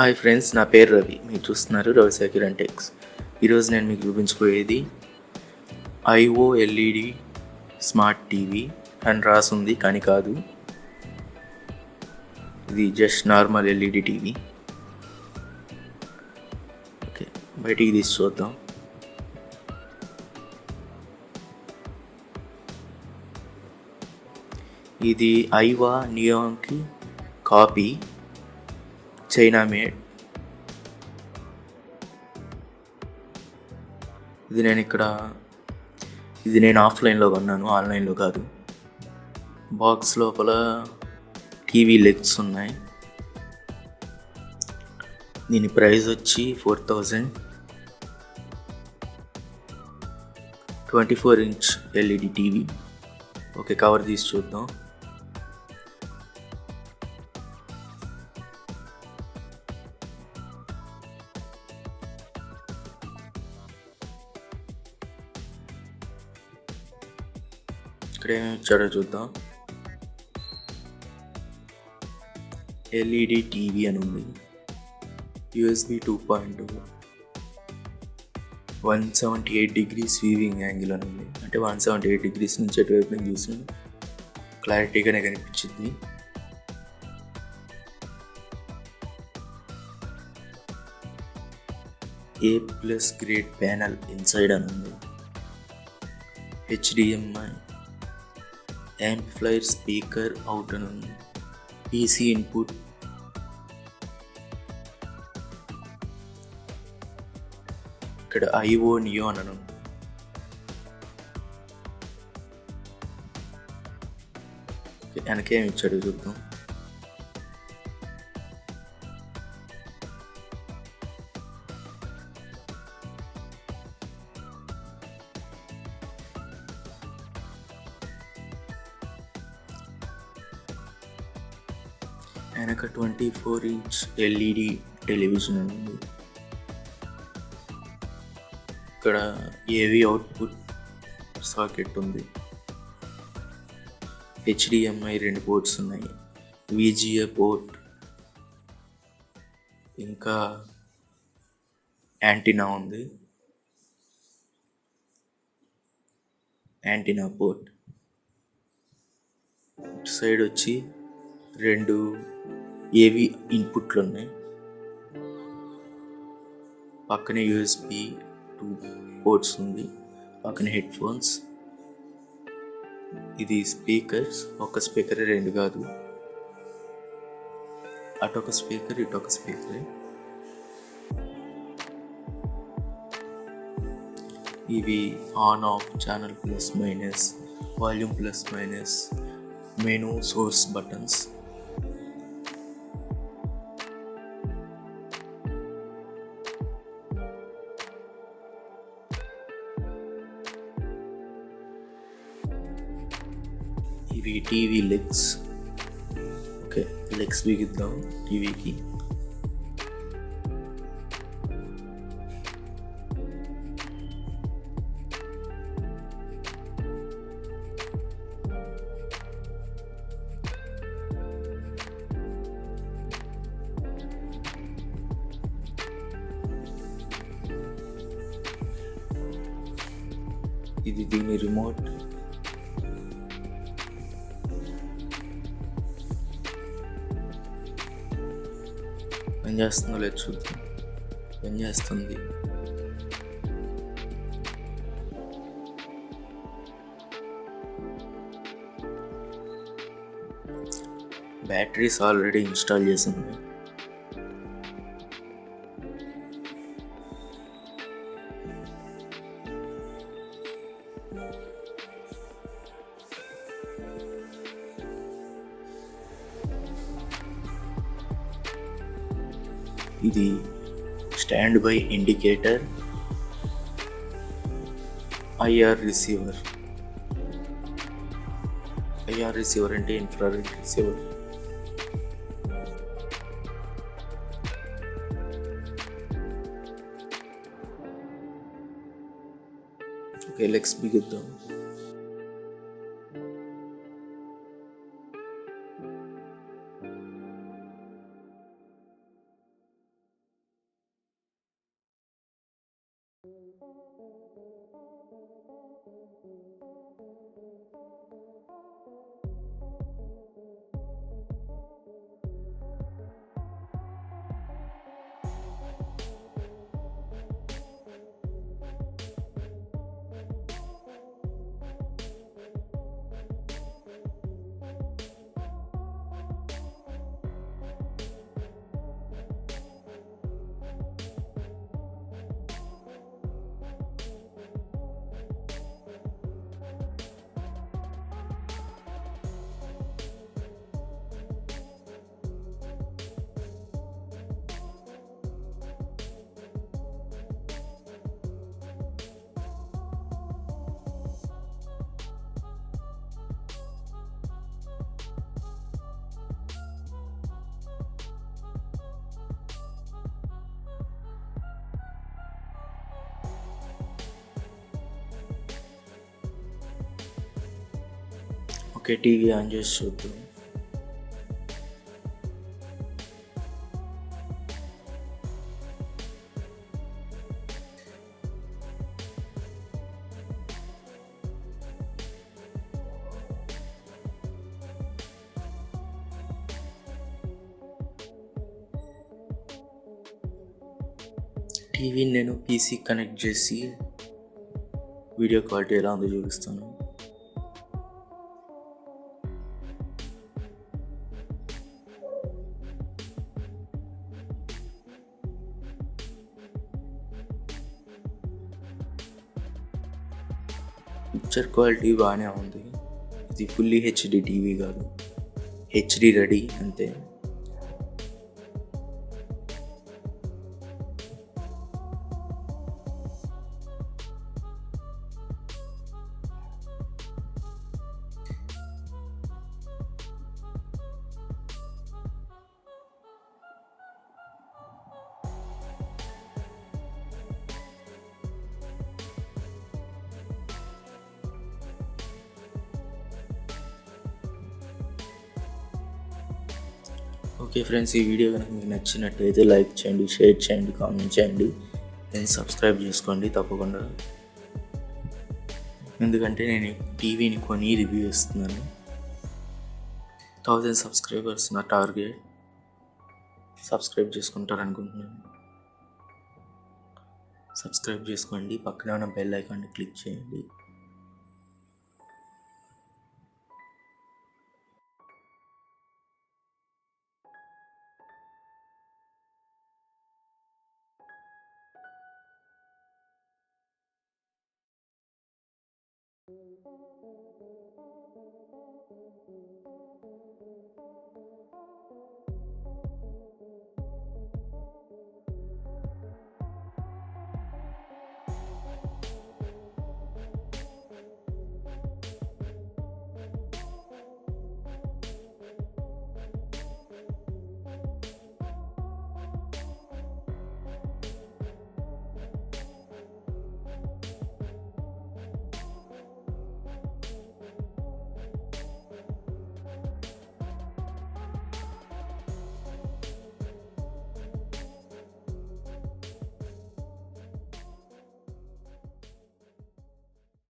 Hi friends, నా పేరు రవి. మీరు చూస్తున్నారు DAENYX. ఈరోజు నేను మీకు చూపించబోయేది IOLED స్మార్ట్ టీవీ అని రాసుంది, కానీ కాదు. ఇది just normal LED TV. Okay, బయటికి తీసి చూద్దాం. ఇది ఐవా నియాన్కి కాపీ, చైనా మేడ్. ఇది నేను ఆఫ్లైన్లో కొన్నాను, ఆన్లైన్లో కాదు. బాక్స్ లోపల టీవీ లెగ్స్ ఉన్నాయి. దీని ప్రైస్ వచ్చి 4000. 24 inch LED TV. Okay, cover తీసి చూద్దాం. ఇక్కడ ఏమి ఇచ్చాడో చూద్దాం. ఎల్ఈడి టీవీ అని ఉంది. USB 2.2, 178 degrees వీవింగ్ యాంగిల్ అని ఉంది. అంటే 178 degrees నుంచి ఎటువైపు నేను చూసిన క్లారిటీగానే కనిపించింది. A+ గ్రేడ్ ప్యానల్ ఇన్సైడ్ అని ఉంది. HDMI యాంప్లిఫైర్ స్పీకర్ అవుట్ అని ఉంది. PC ఇన్పుట్, ఇక్కడ IO నియాన్ అని ఉంది. వెనకేమి ఇచ్చాడు చూద్దాం. వెనక 24 ఇంచ్ ఎల్ఈడి టెలివిజన్ ఉంది. ఇక్కడ AV అవుట్పుట్ సాకెట్ ఉంది. HDMI 2 పోర్ట్స్ ఉన్నాయి. VGA పోర్ట్, ఇంకా యాంటీనా ఉంది. యాంటీనా పోర్ట్ సైడ్ వచ్చి 2 AV ఇన్పుట్లు ఉన్నాయి. పక్కనే USB 2 పోర్ట్స్ ఉంది. పక్కన హెడ్ ఫోన్స్. ఇది స్పీకర్స్. ఒక స్పీకరే, 2 కాదు. అటొక స్పీకర్, ఇటొక స్పీకరే. ఇవి on off, channel plus minus, volume plus minus, menu, source buttons. ఇవి టీవీ లెగ్స్. ఓకే, లెగ్స్ బిగిద్దాం టీవీకి. ఇది దీని రిమోట్. పనిచేస్తుందో లేదు చూద్దాం. పనిచేస్తుంది. బ్యాటరీస్ ఆల్రెడీ ఇన్స్టాల్ చేసింది. ఇది stand by indicator, IR receiver. IR receiver అంటే ఇన్ఫ్రారెడ్ రిసీవర్. ఓకే, లెగ్స్ బిగిద్దాం. ఓకే, టీవీ ఆన్ చేసి చూద్దాం. టీవీని నేను పీసీ కనెక్ట్ చేసి వీడియో క్వాలిటీ ఎలా ఉందో చూపిస్తాను. పిక్చర్ క్వాలిటీ బాగానే ఉంది. ఇది ఫుల్లీ హెచ్డి టీవీ కాదు, హెచ్డి రెడీ అంతే. ఓకే ఫ్రెండ్స్, ఈ వీడియో కనుక మీకు నచ్చినట్టయితే లైక్ చేయండి, షేర్ చేయండి, కామెంట్ చేయండి, నేను సబ్స్క్రైబ్ చేసుకోండి తప్పకుండా. ఎందుకంటే నేను టీవీని కొని రివ్యూ ఇస్తున్నాను. 1000 సబ్స్క్రైబర్స్ నా టార్గెట్. సబ్స్క్రైబ్ చేసుకుంటారు అనుకుంటున్నాను. సబ్స్క్రైబ్ చేసుకోండి, పక్కనే ఉన్న బెల్ ఐకాన్ని క్లిక్ చేయండి.